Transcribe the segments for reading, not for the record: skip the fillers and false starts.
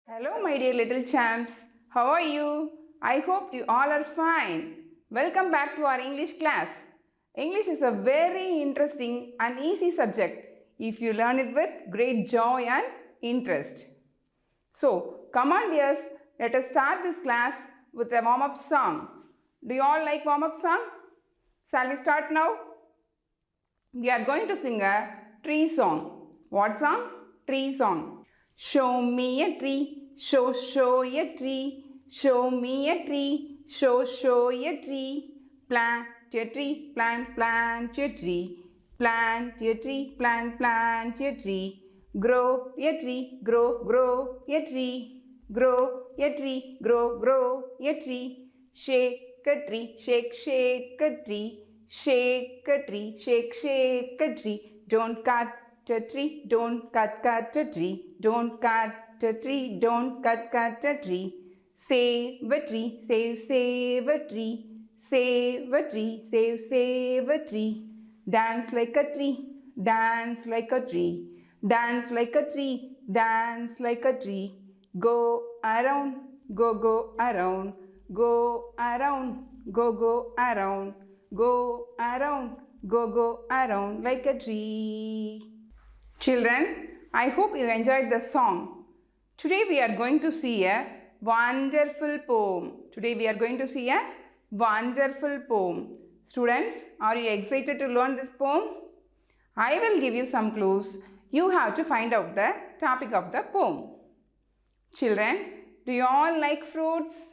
Hello, my dear little champs. How are you? I hope you all are fine. Welcome back to our English class. English is a very interesting and easy subject if you learn it with great joy and interest. So, come on, dears, let us start this class with a warm up song. Do you all like warm up song? Shall we start now? We are going to sing a tree song. What song? Tree song. Show me a tree, show a tree. Show me a tree, show a tree. Plant a tree, plant a tree. Plant a tree, plant a tree. Grow a tree, grow a tree. Grow a tree, grow a tree. Shake a tree, shake a tree. Shake a tree, shake a tree. Don't cut a tree, don't cut a tree. Don't cut a tree, don't cut a tree. Save a tree, save a tree. Save a tree, save a tree. Dance like a tree, dance like a tree. Dance like a tree, dance like a tree. Go around, go around. Go around, go around. Go around, go around like a tree. Children, I hope you enjoyed the song. Today we are going to see a wonderful poem. Today we are going to see a wonderful poem. Students, are you excited to learn this poem? I will give you some clues. You have to find out the topic of the poem. Children, do you all like fruits?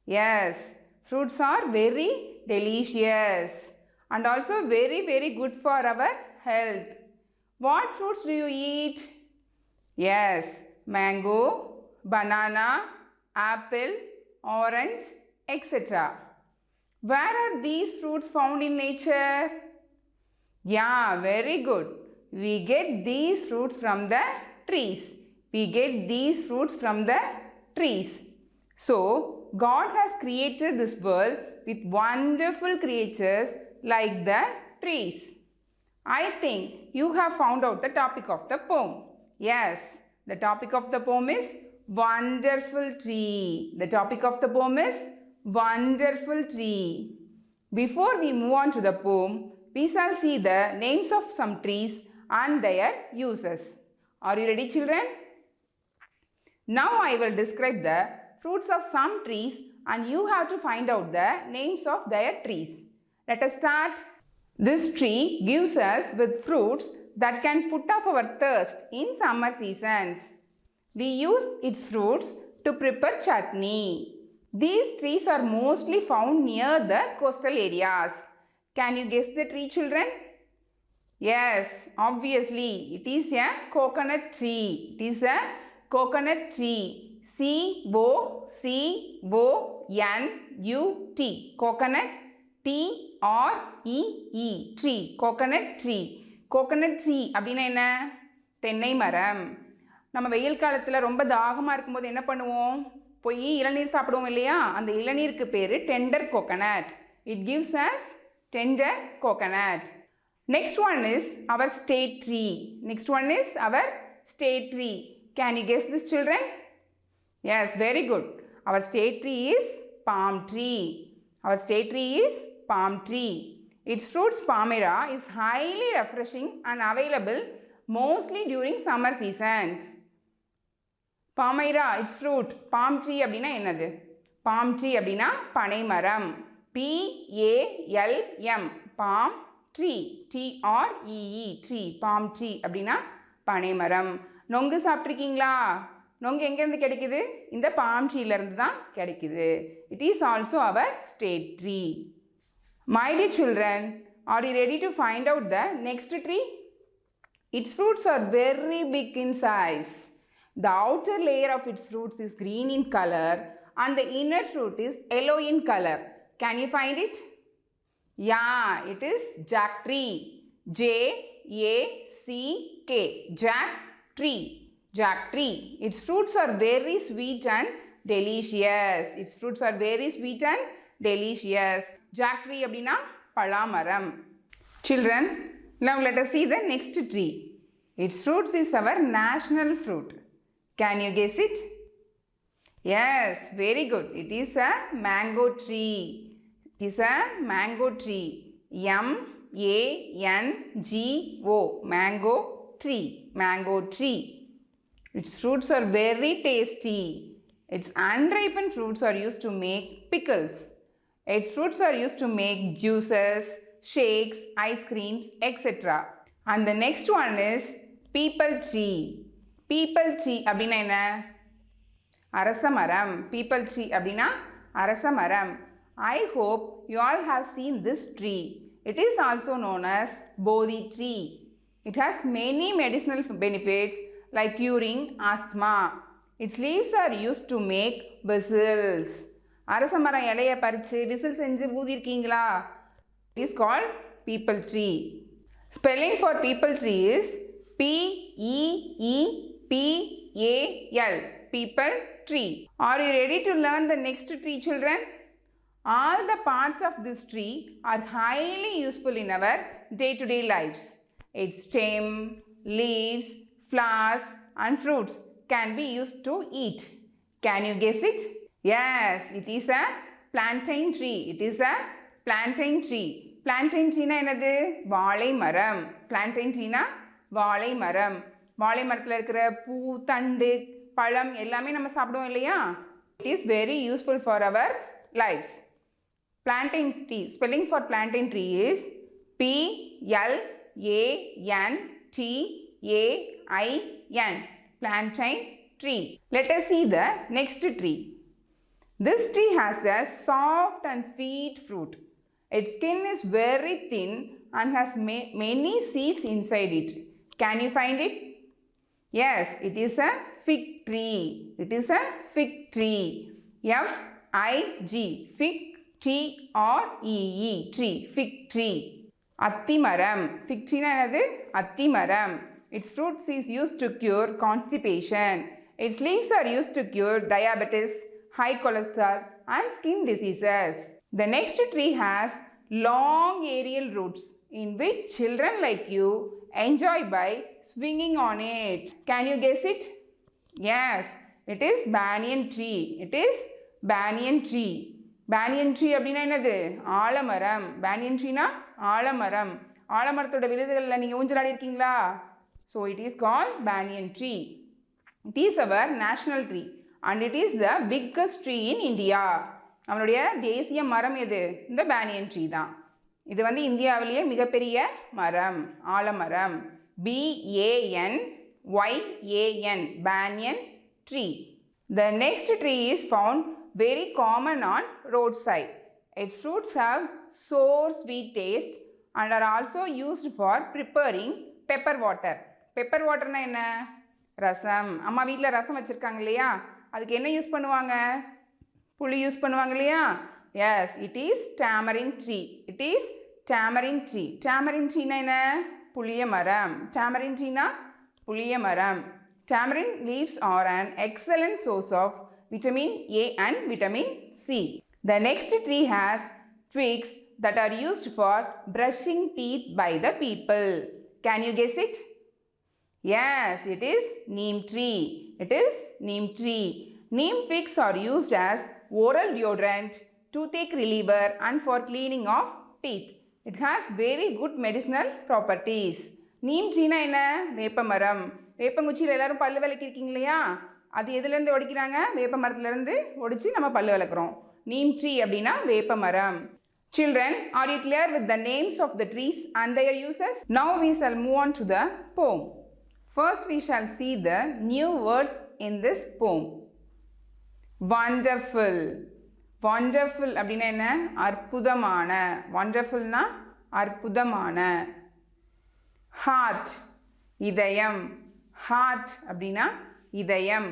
Yes, fruits are very delicious and also very good for our health. What fruits do you eat? Yes, mango, banana, apple, orange, etc. Where are these fruits found in nature? Yeah, very good. We get these fruits from the trees. We get these fruits from the trees. So, God has created this world with wonderful creatures like the trees. I think you have found out the topic of the poem. Yes, the topic of the poem is wonderful tree. The topic of the poem is wonderful tree. Before we move on to the poem, we shall see the names of some trees and their uses. Are you ready, children? Now I will describe the fruits of some trees and you have to find out the names of their trees. Let us start. This tree gives us with fruits that can put off our thirst in summer seasons. We use its fruits to prepare chutney. These trees are mostly found near the coastal areas. Can you guess the tree, children? Yes, obviously it is a coconut tree. It is a coconut tree. C-O-C-O-N-U-T. Coconut. T-R-E-E. Tree. Coconut tree. Coconut tree அப்படின்னா என்ன? தென்னை மரம். நம்ம வெயில் காலத்தில் ரொம்ப தாகமாக இருக்கும்போது என்ன பண்ணுவோம்? போய் இளநீர் சாப்பிடுவோம் இல்லையா? அந்த இளநீருக்கு பேர் tender coconut. It gives us tender coconut. Next one is our state tree. Next one is our state tree. Can you guess this, children? Yes, very good. Our state tree is palm tree. Our state tree is palm tree. Its fruits Palmyra is highly refreshing and available mostly during summer seasons. Palmyra, its fruit. Palm tree அப்படின்னா என்னது? Palm tree அப்படின்னா பனைமரம். P-A-L-M. Palm tree. T-R-E-E. Tree. Palm tree அப்படின்னா பனைமரம். நொங்கு சாப்பிட்ருக்கீங்களா? நொங்கு எங்கேருந்து கிடைக்குது? இந்த பாம் ட்ரீலேருந்து தான் கிடைக்குது. It is also our state tree. My dear children, are you ready to find out the next tree? Its fruits are very big in size. The outer layer of its fruits is green in color and the inner fruit is yellow in color. Can you find it? Yeah, it is jack tree. J-A-C-K. Jack tree. Jack tree. Its fruits are very sweet and delicious. Its fruits are very sweet and delicious. Jack tree அப்படின்னா பலாமரம். Children, now let us see the next tree. Its fruits is our national fruit. Can you guess it? Yes, very good. It is a mango tree. It is a mango tree. M-A-N-G-O. Mango tree. Mango tree. Its fruits are very tasty. Its unripened fruits are used to make pickles. Its fruits are used to make juices, shakes, ice creams, etc. And the next one is people tree. People tree அப்படின்னா என்ன? அரசமரம். People tree அப்படின்னா அரசமரம். I hope you all have seen this tree. It is also known as Bodhi tree. It has many medicinal benefits like curing asthma. Its leaves are used to make whistles. அரசமரம் இலையை பறித்து whistle செஞ்சு ஊதிருக்கீங்களா? It is called people tree. Spelling for people tree is P-E-E-P-A-L. People tree. Are you ready to learn the next tree, children? All the parts of this tree are highly useful in our day-to-day lives. Its stem, leaves, flowers and fruits can be used to eat. Can you guess it? Yes, it is a plantain tree. It is a plantain tree. Plantain tree na enadhu? வாழை மரம். Plantain tree na வாழை மரம். வாழை மரத்தில் இருக்கிற பூ, தண்டு, பழம் எல்லாமே நம்ம சாப்பிடுவோம் இல்லையா? It is very useful for our lives. Plantain tree. Spelling for plantain tree is P-L-A-N-T-A-I-N. Plantain tree. Let us see the next tree. This tree has a soft and sweet fruit. Its skin is very thin and has many seeds inside it. Can you find it? Yes, it is a fig tree. It is a fig tree. F-I-G. Fig T-R-E-E. Tree. Fig tree. Athimaram. Fig tree na enadhu? Athimaram. Its fruits is used to cure constipation. Its leaves are used to cure diabetes, high cholesterol and skin diseases. The next tree has long aerial roots in which children like you enjoy by swinging on it. Can you guess it? Yes, it is banyan tree. It is banyan tree. Banyan tree அப்படின்னா என்னது? ஆலமரம். Banyan tree na ஆலமரம். ஆலமரத்தோட விழுதுகளில் நீங்கள் ஊஞ்சலாடி இருக்கீங்களா? So it is called banyan tree. It is our national tree and it is the biggest tree in India. நம்மளுடைய தேசிய மரம் எது? இந்த banyan tree தான். இது வந்து இந்தியாவிலேயே மிகப்பெரிய மரம், ஆலமரம். B-A-N-Y-A-N. Banyan tree. The next tree is found very common on roadside. Its fruits have sour sweet taste and are also used for preparing pepper water. Pepper water na என்ன? ரசம். அம்மா வீட்டில் ரசம் வச்சுருக்காங்க இல்லையா? அதுக்கு என்ன யூஸ் பண்ணுவாங்க? புளி யூஸ் பண்ணுவாங்க இல்லையா? Yes, it is tamarind tree. It is tamarind tree. Tamarind tree na என்ன? புளிய மரம். Tamarind tree na புளிய மரம். Tamarind leaves are an excellent source of vitamin A and vitamin C. The next tree has twigs that are used for brushing teeth by the people. Can you guess it? Yes, it is neem tree. It is neem tree. Neem twigs are used as oral deodorant, toothache reliever and for cleaning of teeth. It has very good medicinal properties. Neem tree na என்ன? வேப்பமரம். வேப்பங்குச்சியில் எல்லாரும் பல்லு விளக்கிருக்கீங்க இல்லையா? அது எதுலேருந்து ஒடிக்கிறாங்க? வேப்ப மரத்துலேருந்து ஒடிச்சு நம்ம பல்லு விளக்குறோம். Neem tree அப்படின்னா வேப்பமரம். Children, are you clear with the names of the trees and their uses? Now we shall move on to the poem. First we shall see the new words in this poem. Wonderful. Wonderful அப்படின்னா என்ன? அற்புதமான. Wonderfulனா அற்புதமான. Heart. இதயம். Heart அப்படின்னா இதயம்.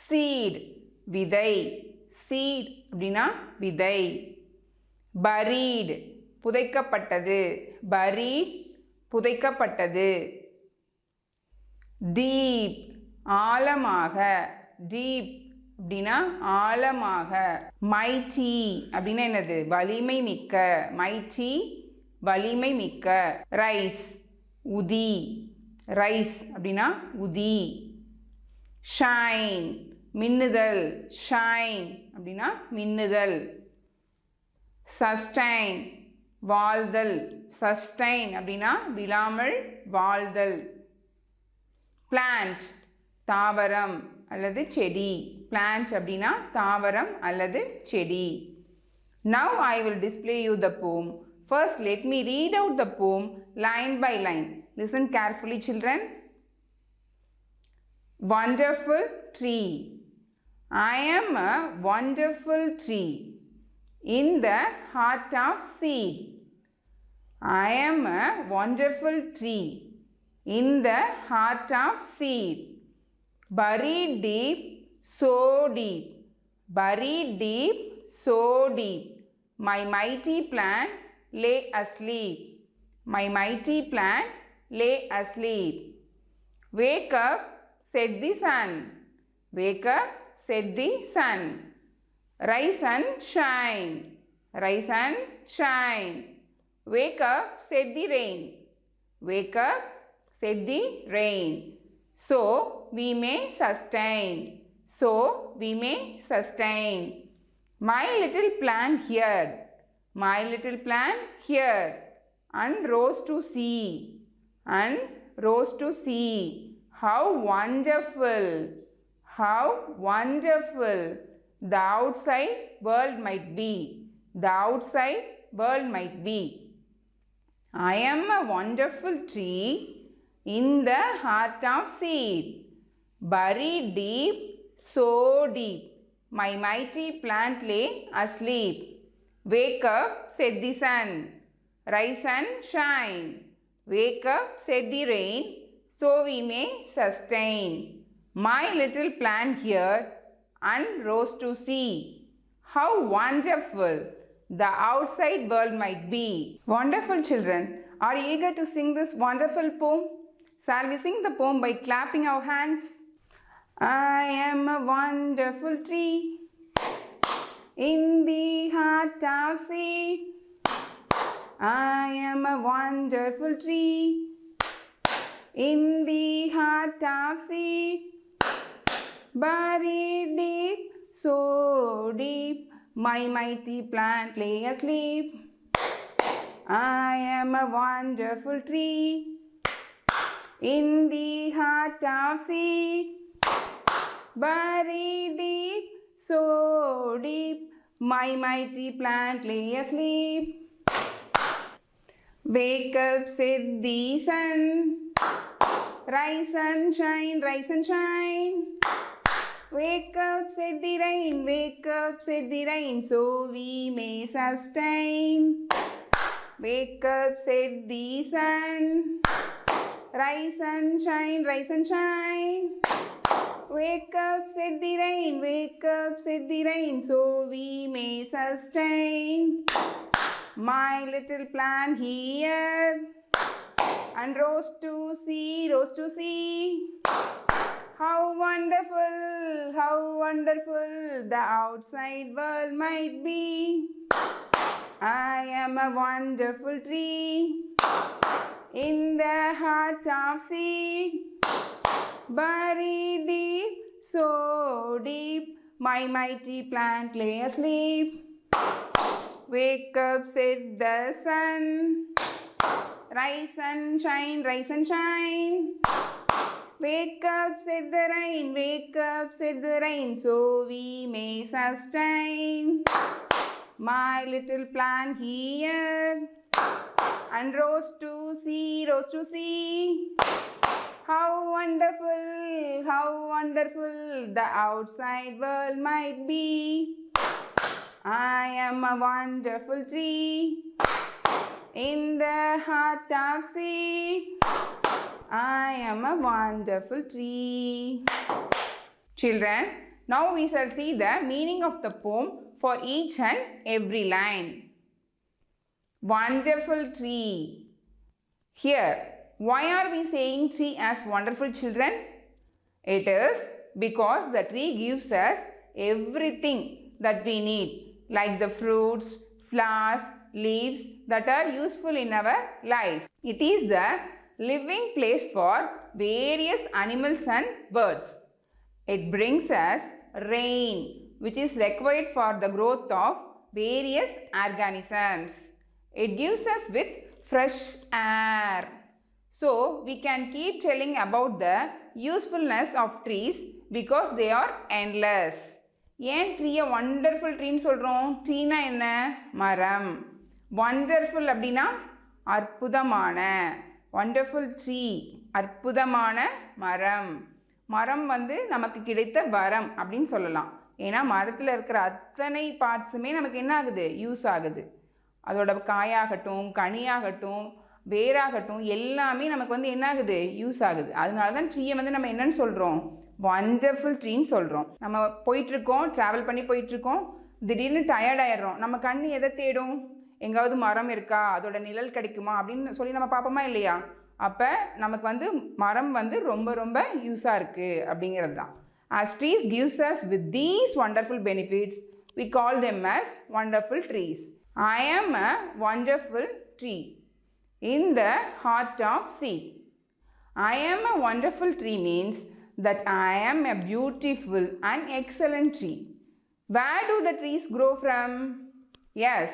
Seed. விதை. Seed அப்படின்னா விதை. Buried. புதைக்கப்பட்டது. Buried. புதைக்கப்பட்டது. Deep. ஆழமாக. Deep அப்படின்னா ஆழமாக. Mighty அப்படின்னா என்னது? வலிமை மிக்க. Mighty வலிமை மிக்க. Rise. உதி. Rise அப்படின்னா உதி. Shine. மின்னுதல். shine அப்படின்னா மின்னுதல். sustain வாழ்தல். sustain அப்படின்னா விழாமல் வாழ்தல். plant தாவரம் அல்லது செடி. plant அப்படின்னா தாவரம் அல்லது செடி. Now I will display you the poem. First let me read out the poem line by line. Listen carefully children. Wonderful tree. I am a wonderful tree in the heart of sea. I am a wonderful tree in the heart of sea. Buried deep, so deep. Buried deep, so deep. My mighty plant lay asleep. My mighty plant lay asleep. Wake up, said the sun. Wake up, said the sun. Rise and shine. Rise and shine. Wake up, said the rain. Wake up, said the rain. So we may sustain. So we may sustain. My little plant here. My little plant here. And rose to see. And rose to see. How wonderful. How wonderful the outside world might be. The outside world might be. I am a wonderful tree in the heart of seed. Buried deep, so deep. My mighty plant lay asleep. Wake up, said the sun. Rise and shine. Wake up, said the rain. So we may sustain. My little plant here and rose to see. How wonderful the outside world might be. Wonderful children. Are you eager to sing this wonderful poem? Shall we sing the poem by clapping our hands? I am a wonderful tree in the heart of sea. I am a wonderful tree in the heart of sea. Buried deep, so deep, my mighty plant lay asleep. I am a wonderful tree in the heart of sea. Buried deep, so deep, my mighty plant lay asleep. Wake up, said the sun. Rise and shine, rise and shine. Wake up, said the rain, wake up, said the rain, so we may sustain. Wake up, said the sun. Rise and shine, rise and shine. Wake up, said the rain, wake up, said the rain, so we may sustain. My little plant here and rose to see, rose to see. How wonderful the outside world might be. I am a wonderful tree in the heart of sea. Buried deep, so deep, my mighty plant lay asleep. Wake up, said the sun. Rise and shine, rise and shine. Wake up, said the rain, wake up, said the rain, so we may sustain. My little plant here and rose to see, rose to see. How wonderful the outside world might be. I am a wonderful tree in the heart of sea. I am a wonderful tree. Children, now we shall see the meaning of the poem for each and every line. Wonderful tree. Here, why are we saying tree as wonderful children? It is because the tree gives us everything that we need, like the fruits, flowers, leaves that are useful in our life. It is the living place for various animals and birds. It brings us rain, which is required for the growth of various organisms. It gives us with fresh air. So we can keep telling about the usefulness of trees because they are endless. ஏன் ட்ரீயை wonderful ட்ரீன்னு சொல்கிறோம்? ட்ரீனா என்ன? மரம். wonderful அப்படின்னா அற்புதமான. wonderful tree அற்புதமான மரம். மரம் வந்து நமக்கு கிடைத்த வரம் அப்படின்னு சொல்லலாம். ஏன்னா மரத்தில் இருக்கிற அத்தனை பார்ட்ஸுமே நமக்கு என்ன ஆகுது? யூஸ் ஆகுது. அதோட காயாகட்டும், கனியாகட்டும், வேராகட்டும் எல்லாமே நமக்கு வந்து என்ன ஆகுது? யூஸ் ஆகுது. அதனால தான் ட்ரீயை வந்து நம்ம என்னன்னு சொல்கிறோம்? வண்டர்ஃபுல் ட்ரீன்னு சொல்கிறோம். நம்ம போயிட்டுருக்கோம், ட்ராவல் பண்ணி போயிட்டுருக்கோம், திடீர்னு டயர்ட் ஆயிடுறோம். நம்ம கண் எதை தேடும்? எங்காவது மரம் இருக்கா, அதோட நிழல் கிடைக்குமா அப்படின்னு சொல்லி நம்ம பார்ப்போமா இல்லையா? அப்போ நமக்கு வந்து மரம் வந்து ரொம்ப ரொம்ப யூஸாக இருக்குது அப்படிங்கிறது தான். As trees gives us with these wonderful benefits, we call them as wonderful trees. I am a wonderful tree in the heart of sea. I am a wonderful tree means that I am a beautiful and excellent tree. Where do the trees grow from? Yes,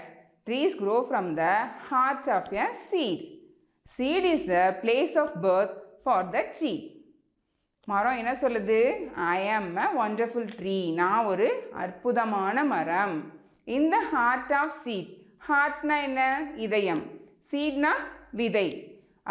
trees grow from the heart of a seed. Seed is the place of birth for the tree. மரம் என்ன சொல்லுது? I am a wonderful tree. நான் ஒரு அற்புதமான மரம். In the heart of seed. Heartனா என்ன? இதயம். Seedனா விதை.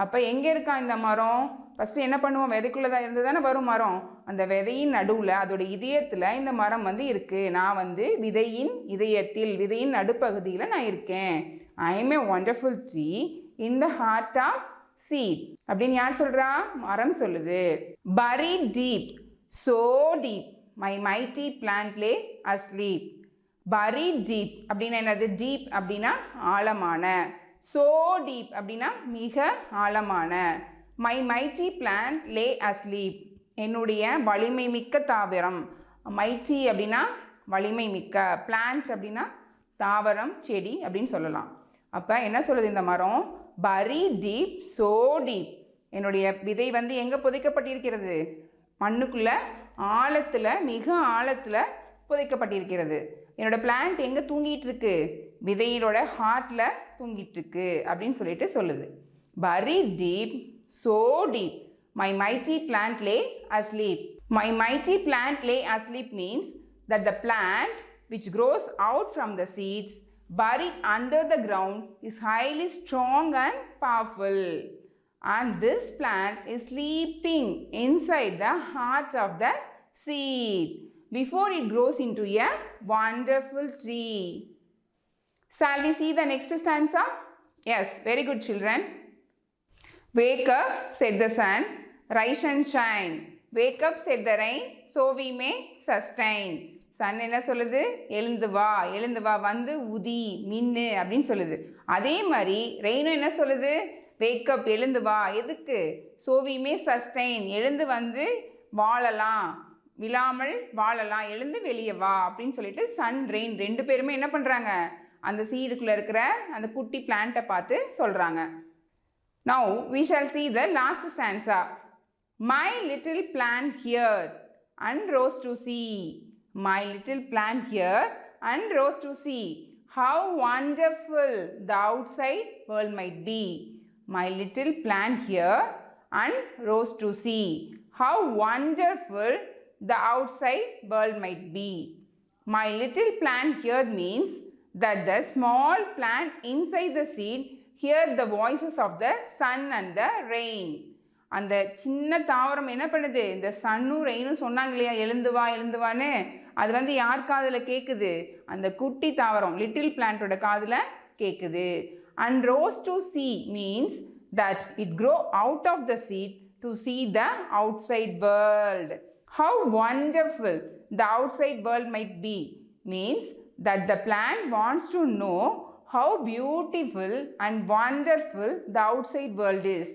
அப்போ எங்கே இருக்கா இந்த மரம்? ஃபஸ்ட்டு என்ன பண்ணுவோம்? விதைக்குள்ளே தான் இருந்து தானே வரும் மரம். அந்த விதையின் நடுவில், அதோட இதயத்தில் இந்த மரம் வந்து இருக்குது. நான் வந்து விதையின் இதயத்தில், விதையின் நடுப்பகுதியில் நான் இருக்கேன். I am a wonderful tree in the heart of seed அப்படின்னு யார் சொல்கிறா? மரம் சொல்லுது. buried deep, so deep, my mighty plant lay asleep. buried deep அப்படின்னா என்னது? டீப் அப்படின்னா ஆழமான. so deep அப்படின்னா மிக ஆழமான. my mighty plant lay asleep என்னுடைய வலிமை மிக்க தாவரம். mighty அப்படின்னா வலிமை மிக்க, plant அப்படின்னா தாவரம், செடி அப்படின்னு சொல்லலாம். அப்போ என்ன சொல்லுது இந்த மரம்? buried deep, so deep என்னுடைய விதை வந்து எங்கே புதைக்கப்பட்டிருக்கிறது? மண்ணுக்குள்ள ஆழத்தில், மிக ஆழத்தில் புதைக்கப்பட்டிருக்கிறது. என்னோட பிளான்ட் எங்கே தூங்கிட்டு இருக்கு? விதையிலோட ஹார்ட்டில் தூங்கிட்டு இருக்கு அப்படின்னு சொல்லிட்டு சொல்லுது. buried deep, so deep, my mighty plant lay asleep. My mighty plant lay asleep means that the plant which grows out from the seeds buried under the ground is highly strong and powerful. And this plant is sleeping inside the heart of the seed before it grows into a wonderful tree. Shall we see the next stanza? Yes, very good children. Wake up, said the sun, rise and shine. Wake up, said the rain, so we may sustain. Sun என்ன சொல்லுது? எழுந்து வா, எழுந்து வா, வந்து உதி, மின்னு அப்படின்னு சொல்லுது. அதே மாதிரி ரெயினும் என்ன சொல்லுது? வேக்கப், எழுந்து வா. எதுக்கு? ஸோ வி மே சஸ்டைன், எழுந்து வந்து வாழலாம், விழாமல் வாழலாம், எழுந்து வெளியே வா அப்படின்னு சொல்லிட்டு சன், ரெயின் ரெண்டு பேருமே என்ன பண்ணுறாங்க? அந்த சீடுக்குள்ளே இருக்கிற அந்த குட்டி பிளான்ட்டை பார்த்து சொல்கிறாங்க. Now we shall see the last stanza. My little plant here and rose to see. My little plant here and rose to see. How wonderful the outside world might be. My little plant here and rose to see. How wonderful the outside world might be. My little plant here means that the small plant inside the seed hear the voices of the sun and the rain. அந்த சின்ன தாவரம் என்ன பண்ணுது? இந்த சன்னும் ரெயினும் சொன்னாங்க இல்லையா, எழுந்து வா எழுந்து வான்னு. அது வந்து யார் காதில் கேட்குது? அந்த குட்டி தாவரம், லிட்டில் பிளான்ட்டோட காதில் கேட்குது. And rose to see means that it grow out of the seed to see the outside world. How wonderful the outside world might be means that the plant wants to know how beautiful and wonderful the outside world is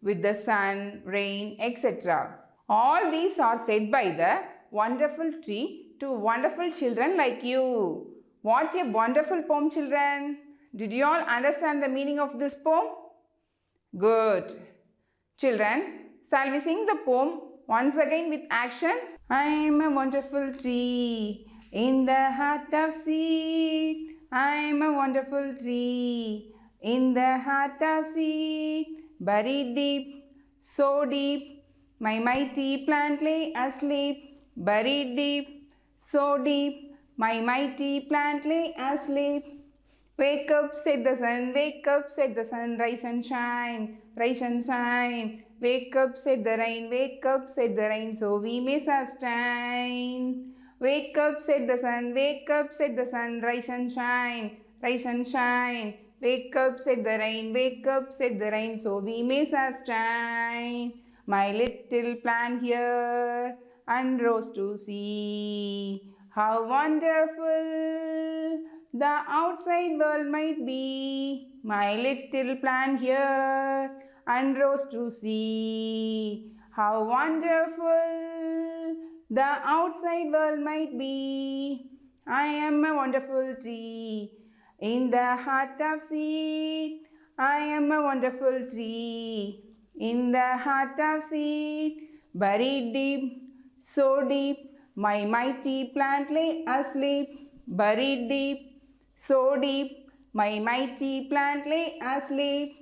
with the sun, rain, etc. All these are said by the wonderful tree to wonderful children like you. What a wonderful poem, children. Did you all understand the meaning of this poem? Good. Children, shall we sing the poem once again with action? I am a wonderful tree in the heart of sea. I am a wonderful tree in the heart of sea. Buried deep, so deep, my mighty plant lay asleep. Buried deep, so deep, my mighty plant lay asleep. Wake up, said the sun, wake up, said the sun, rise and shine, rise and shine. Wake up, said the rain, wake up, said the rain, so we may sustain. Wake up, said the sun, wake up, said the sun, rise and shine, rise and shine. Wake up, said the rain, wake up, said the rain, so we may sustain. My little plant here unrose to see how wonderful the outside world might be. My little plant here unrose to see how wonderful the outside world might be. I am a wonderful tree in the heart of seed. I am a wonderful tree in the heart of seed. Buried deep, so deep, my mighty plant lay asleep. Buried deep, so deep, my mighty plant lay asleep.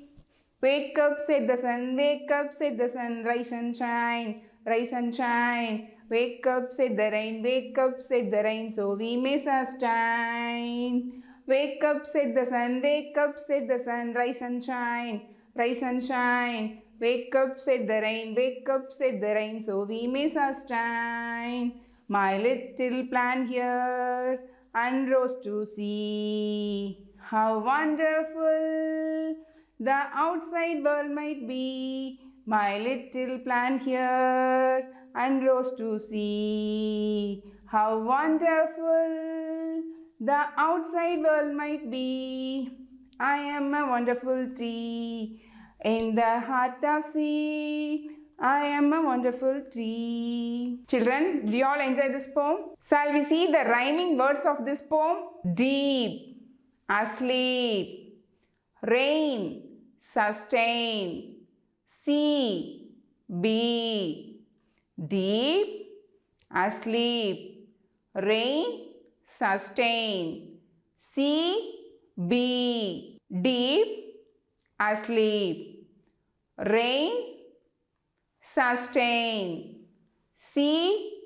Wake up, said the sun, wake up, said the sun, rise and shine, rise and shine. Wake up, said the rain, wake up, said the rain, so we may sustain. Wake up, said the sun, wake up, said the sun, rise and shine, rise and shine. Wake up, said the rain, wake up, said the rain, so we may sustain. My little plant here unrose to see how wonderful the outside world might be. My little plant here unrose to see how wonderful the outside world might be. I am a wonderful tree in the heart of sea. I am a wonderful tree. Children, do you all enjoy this poem? Shall we see the rhyming words of this poem? Deep, asleep, rain, sustain, sea, be. Deep, asleep, rain, sustain, sea, be. Deep, asleep, rain, sustain, see,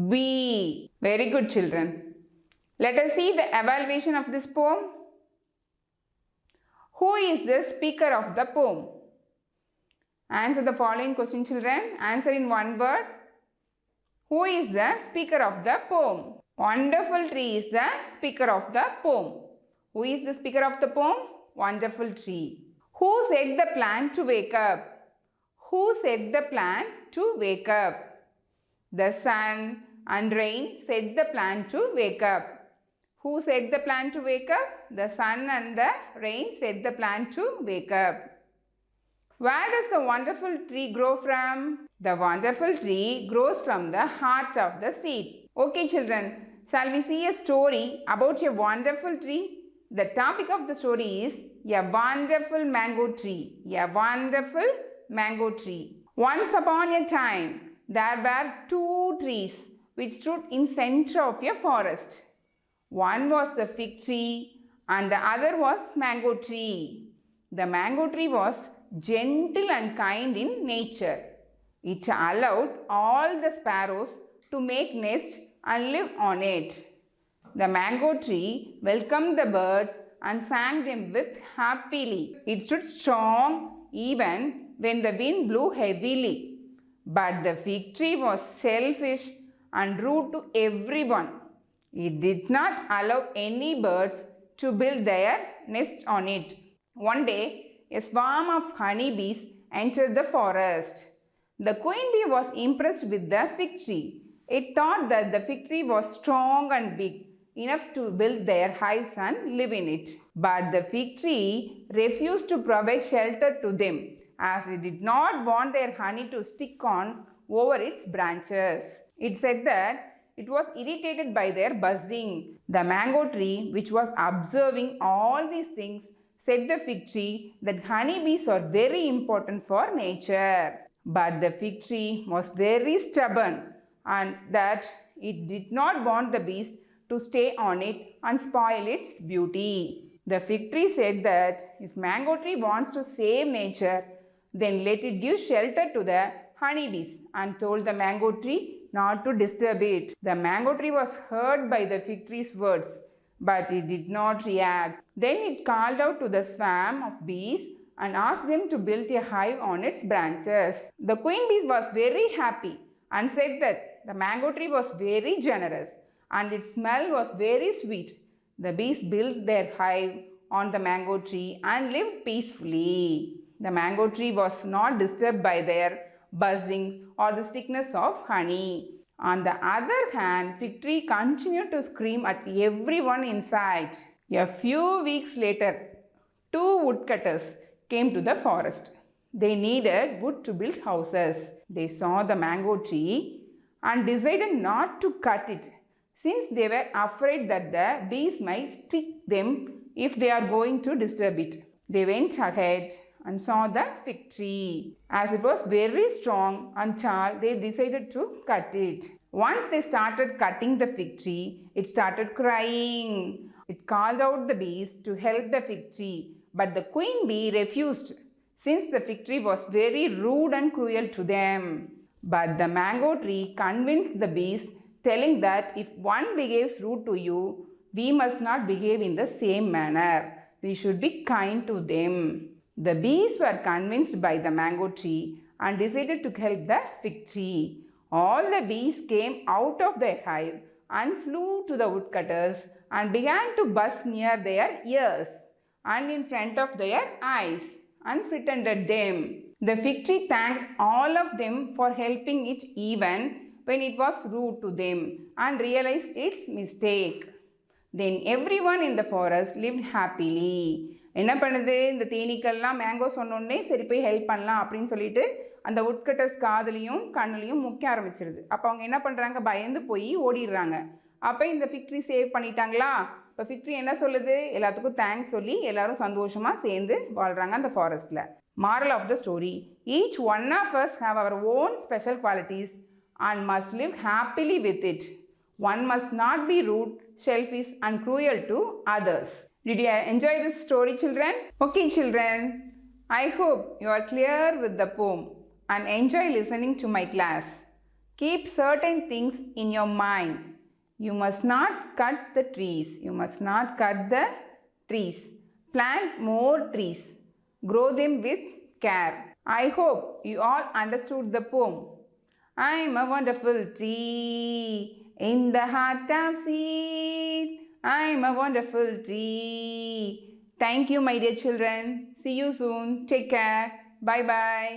be. Very good, children. Let us see the evaluation of this poem. Who is the speaker of the poem? Answer the following question, children. Answer in one word. Who is the speaker of the poem? Wonderful tree is the speaker of the poem. Who is the speaker of the poem? Wonderful tree. Who set the plant to wake up? Who set the plant to wake up? The sun and rain set the plant to wake up. Who set the plant to wake up? The sun and the rain set the plant to wake up. Where does the wonderful tree grow from? The wonderful tree grows from the heart of the seed. Okay, children, shall we see a story about a wonderful tree? The topic of the story is a wonderful mango tree. A wonderful mango tree. Once upon a time, there were two trees which stood in center of a forest. One was the fig tree and the other was mango tree. The mango tree was gentle and kind in nature. It allowed all the sparrows to make nests and live on it. The mango tree welcomed the birds and sang them with happily. It stood strong even when the wind blew heavily. But the fig tree was selfish and rude to everyone. It did not allow any birds to build their nest on it. One day, a swarm of honeybees entered the forest. The queen bee was impressed with the fig tree. It thought that the fig tree was strong and big, enough to build their hives and live in it. But the fig tree refused to provide shelter to them, as it did not want their honey to stick on over its branches. It said that it was irritated by their buzzing. The mango tree, which was observing all these things, said the fig tree that honeybees are very important for nature. But the fig tree was very stubborn. and that it did not want the beast to stay on it and spoil its beauty. The fig tree said that if mango tree wants to save nature, then let it give shelter to the honeybees, and told the mango tree not to disturb it. The mango tree was hurt by the fig tree's words, but it did not react. Then it called out to the swarm of bees and asked them to build a hive on its branches. The queen bee was very happy and said that the mango tree was very generous and its smell was very sweet. The bees built their hive on the mango tree and lived peacefully. The mango tree was not disturbed by their buzzing or the stickiness of honey. On the other hand, fig tree continued to scream at everyone in sight. A few weeks later, two woodcutters came to the forest. They needed wood to build houses. They saw the mango tree and decided not to cut it, since they were afraid that the bees might stick them if they are going to disturb it. They went ahead and saw the fig tree. As it was very strong and tall, they decided to cut it. Once they started cutting the fig tree, it started crying. It called out the bees to help the fig tree, but the queen bee refused, since the fig tree was very rude and cruel to them. But the mango tree convinced the bees, telling that if one behaves rude to you, we must not behave in the same manner. We should be kind to them. The bees were convinced by the mango tree and decided to help the fig tree. All the bees came out of their hive and flew to the woodcutters and began to buzz near their ears and in front of their eyes and frightened them. The fig tree thanked all of them for helping it even when it was rude to them and realized its mistake. Then everyone in the forest lived happily. என்ன பண்ணுது, இந்த தேனீக்கள்லாம் mango சொன்னோடனே சரி போய் help பண்ணலாம் அப்படின்னு சொல்லிட்டு அந்த உட்கட்டஸ் காதுலையும் கண்ணுலையும் முக்க ஆரம்பிச்சிருது. அப்போ அவங்க என்ன பண்ணுறாங்க, பயந்து போய் ஓடிடுறாங்க. அப்போ இந்த ஃபிக்ட்ரி சேவ் பண்ணிட்டாங்களா. இப்போ ஃபிக்ட்ரி என்ன சொல்லுது, எல்லாத்துக்கும் தேங்க்ஸ் சொல்லி எல்லாரும் சந்தோஷமாக சேர்ந்து வாழ்கிறாங்க அந்த ஃபாரஸ்ட்டில். Moral of the story: each one of us have our own special qualities and must live happily with it. One must not be rude, selfish and cruel to others. Did you enjoy this story, children? Okay, children. I hope you are clear with the poem and enjoy listening to my class. Keep certain things in your mind. You must not cut the trees. You must not cut the trees. Plant more trees. Grow them with care. I hope you all understood the poem. I am a wonderful tree in the heart of sea. I am a wonderful tree. Thank you, my dear children. See you soon. Take care. Bye bye.